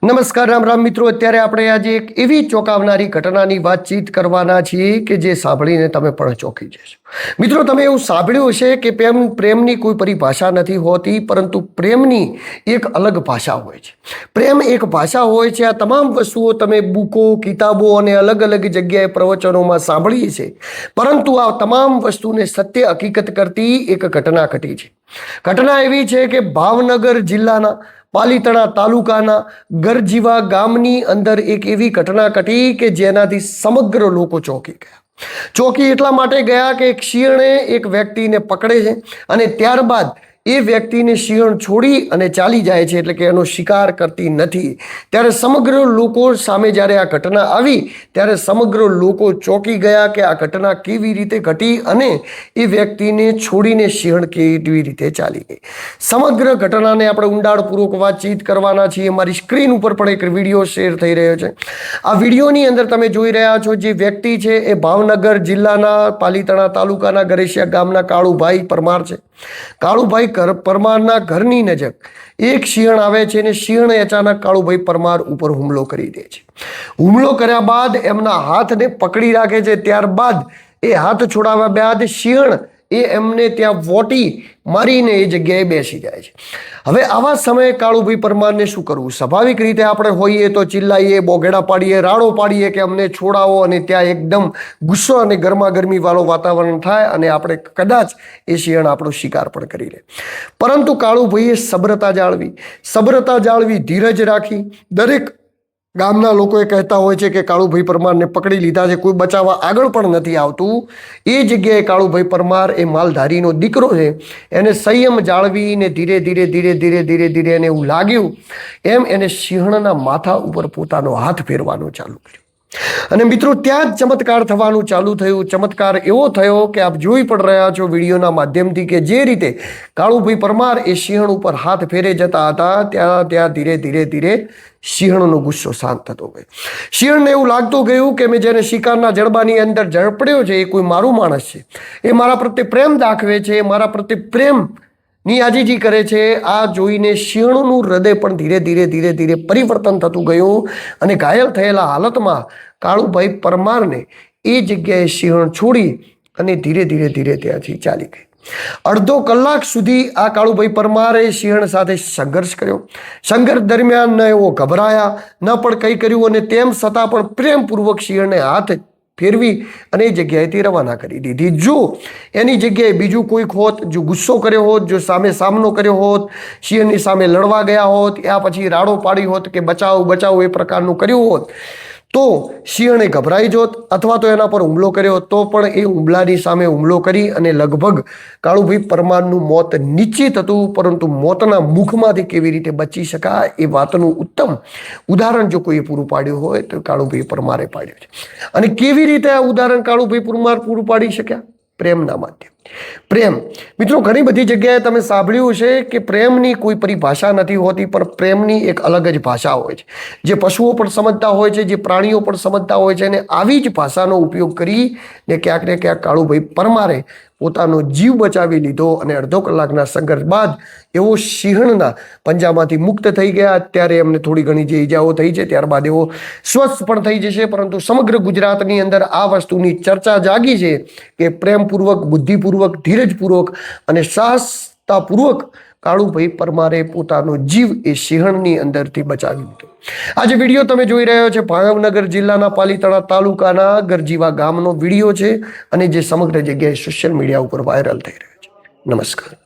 નમસ્કાર રામ રામ મિત્રો, અત્યારે આપણે આજે એક એવી ચોંકાવનારી ઘટનાની વાતચીત કરવાના છીએ કે જે સાંભળીને તમે પણ ચોંકી જશો. મિત્રો, તમે એવું સાંભળ્યું હશે કે પ્રેમની કોઈ પરિભાષા નથી હોતી, પરંતુ પ્રેમની એક અલગ ભાષા હોય છે. પ્રેમ એક ભાષા હોય છે. આ તમામ વસ્તુઓ તમે બુકો, કિતાબો અને અલગ અલગ જગ્યાએ પ્રવચનોમાં સાંભળીએ છે, પરંતુ આ તમામ વસ્તુને સત્ય હકીકત કરતી એક ઘટના ઘટી છે. ઘટના એવી છે કે ભાવનગર જિલ્લાના પાલીતાણા તાલુકાના ગરજીવા ગામની અંદર એક એવી ઘટના ઘટી કે જેનાથી સમગ્ર લોકો ચોંકી ગયા. ચોંકી એટલા માટે ગયા કે એક શિયાળે એક વ્યક્તિને પકડે છે અને ત્યારબાદ એ વ્યક્તિને શિયાળ છોડી અને ચાલી જાય છે, એટલે કે એનો શિકાર કરતી નથી. ત્યારે સમગ્ર લોકો સામે જ્યારે આ ઘટના આવી ત્યારે સમગ્ર લોકો ચોંકી ગયા કે આ ઘટના કેવી રીતે ઘટી અને એ વ્યક્તિને છોડીને શિયાળ કેવી રીતે ચાલી ગઈ. સમગ્ર ઘટનાને આપણે ઊંડાણપૂર્વક વાતચીત કરવાના છીએ. મારી સ્ક્રીન ઉપર પણ એક વિડીયો શેર થઈ રહ્યો છે. આ વિડીયોની અંદર તમે જોઈ રહ્યા છો જે વ્યક્તિ છે એ ભાવનગર જિલ્લાના પાલીતાણા તાલુકાના ગરેશિયા ગામના કાળુભાઈ પરમાર છે. કાળુભાઈ પરમારના ઘરની નજીક એક શિયાળ આવે છે અને શિયાળે અચાનક કાળુભાઈ પરમાર ઉપર હુમલો કરી દે છે. હુમલો કર્યા બાદ એમના હાથને પકડી રાખે છે. ત્યારબાદ એ હાથ છોડાવ્યા બાદ શિયાળ એમને ત્યાં વોટી મારીને એ જગ્યાએ બેસી જાય છે. હવે આવા સમયે કાળુભાઈ પરમારને શું કરવું? સ્વાભાવિક રીતે આપણે હોઈએ તો ચિલ્લાઈએ, બોગેડા પાડીએ, રાડો પાડીએ કે અમને છોડાવો, અને ત્યાં એકદમ ગુસ્સો અને ગરમાગરમી વાળો વાતાવરણ થાય અને આપણે કદાચ એ શિયાળ આપણો શિકાર પણ કરી લે. પરંતુ કાળુભાઈએ સબ્રતા જાળવી, ધીરજ રાખી. દરેક ગામના લોકોએ કહેતા હોય છે કે કાળુભાઈ પરમારને પકડી લીધા છે, કોઈ બચાવવા આગળ પણ નથી આવતું. એ જગ્યાએ કાળુભાઈ પરમાર એ માલધારીનો દીકરો છે, એને સંયમ જાળવીને ધીરે ધીરે એને એવું લાગ્યું એમ એને સિંહણના માથા ઉપર પોતાનો હાથ ફેરવાનો ચાલુ કર્યો. અને મિત્રો, ત્યાં જ ચમત્કાર થવાનું ચાલુ થયું. ચમત્કાર એવો થયો કે આપ જોઈ પણ રહ્યા છો વિડીયોના માધ્યમથી કે જે રીતે કાળુભાઈ પરમાર એ સિંહણ ઉપર હાથ ફેરે જતા હતા ત્યાં ધીરે સિંહણનો ગુસ્સો શાંત થતો ગયો. સિંહણને એવું લાગતું ગયું કે મેં જેને શિકારના જડબાની અંદર ઝડપડ્યો છે એ કોઈ મારું માણસ છે, એ મારા પ્રત્યે પ્રેમ દાખવે છે, મારા પ્રત્યે પ્રેમની આજીજી કરે છે. આ જોઈને સિંહણનું હૃદય પણ ધીરે પરિવર્તન થતું ગયું અને ઘાયલ થયેલા હાલતમાં કાળુભાઈ પરમારને એ જગ્યાએ સિંહણ છોડી અને ધીરે ત્યાંથી ચાલી ગઈ. અડધો કલાક સુધી આ કાળુભાઈ પરમારે સિંહણ સાથે સંઘર્ષ કર્યો. સંઘર્ષ દરમિયાન ન એવો ગભરાયા, ન પણ કંઈ કર્યું, અને તેમ છતાં પણ પ્રેમપૂર્વક સિંહણને હાથ ફેરવી અને એ જગ્યાએથી રવાના કરી દીધી. જો એની જગ્યાએ બીજું કોઈક હોત, જો ગુસ્સો કર્યો હોત, જો સામનો કર્યો હોત, સિંહણની સામે લડવા ગયા હોત, યા પછી રાડો પાડી હોત કે બચાવ એ પ્રકારનું કર્યું હોત, તો સિંહણે ગભરાઈ જોત અથવા તો એના પર હુમલો કર્યો તો પણ એ હુમલાની સામે હુમલો કરી અને લગભગ કાળુભાઈ પરમારનું મોત નિશ્ચિત હતું. પરંતુ મોતના મુખમાંથી કેવી રીતે બચી શકાય એ વાતનું ઉત્તમ ઉદાહરણ જો કોઈએ પૂરું પાડ્યું હોય તો કાળુભાઈ પરમારે પાડ્યું છે. અને કેવી રીતે આ ઉદાહરણ કાળુભાઈ પરમાર પૂરું પાડી શક્યા? પ્રેમના માધ્યમ. પ્રેમ, મિત્રો, ઘણી બધી જગ્યાએ તમે સાંભળ્યું છે કે પ્રેમની કોઈ પરિભાષા નથી હોતી, પણ પ્રેમની એક અલગ જ ભાષા હોય છે, જે પશુઓ પણ સમજતા હોય છે, જે પ્રાણીઓ પણ સમજતા હોય છે. અને આવી જ ભાષાનો ઉપયોગ કરીને ક્યાંક ને ક્યાંક કાળુભાઈ પરમારે પોતાનો જીવ બચાવી લીધો અને અડધો કલાકના સંઘર્ષ બાદ એવો સિંહણના પંજામાંથી મુક્ત થઈ ગયા. અત્યારે એમને થોડી ઘણી જે ઈજાઓ થઈ છે ત્યારબાદ એવો સ્વસ્થ પણ થઈ જશે. પરંતુ સમગ્ર ગુજરાતની અંદર આ વસ્તુની ચર્ચા જાગી છે કે પ્રેમપૂર્વક, બુદ્ધિપૂર્વક, ધીરજપૂર્વક અને સાહસતાપૂર્વક કાળુભાઈ પરમારે પોતાનો જીવ એ સિંહણની અંદરથી બચાવી લીધો. આજે વિડીયો તમે જોઈ રહ્યો છે ભાવનગર જિલ્લાના પાલીતાણા તાલુકાના ગરજીવા ગામનો વિડીયો છે અને જે સમગ્ર જગ્યાએ સોશિયલ મીડિયા ઉપર વાયરલ થઈ રહ્યો છે. નમસ્કાર.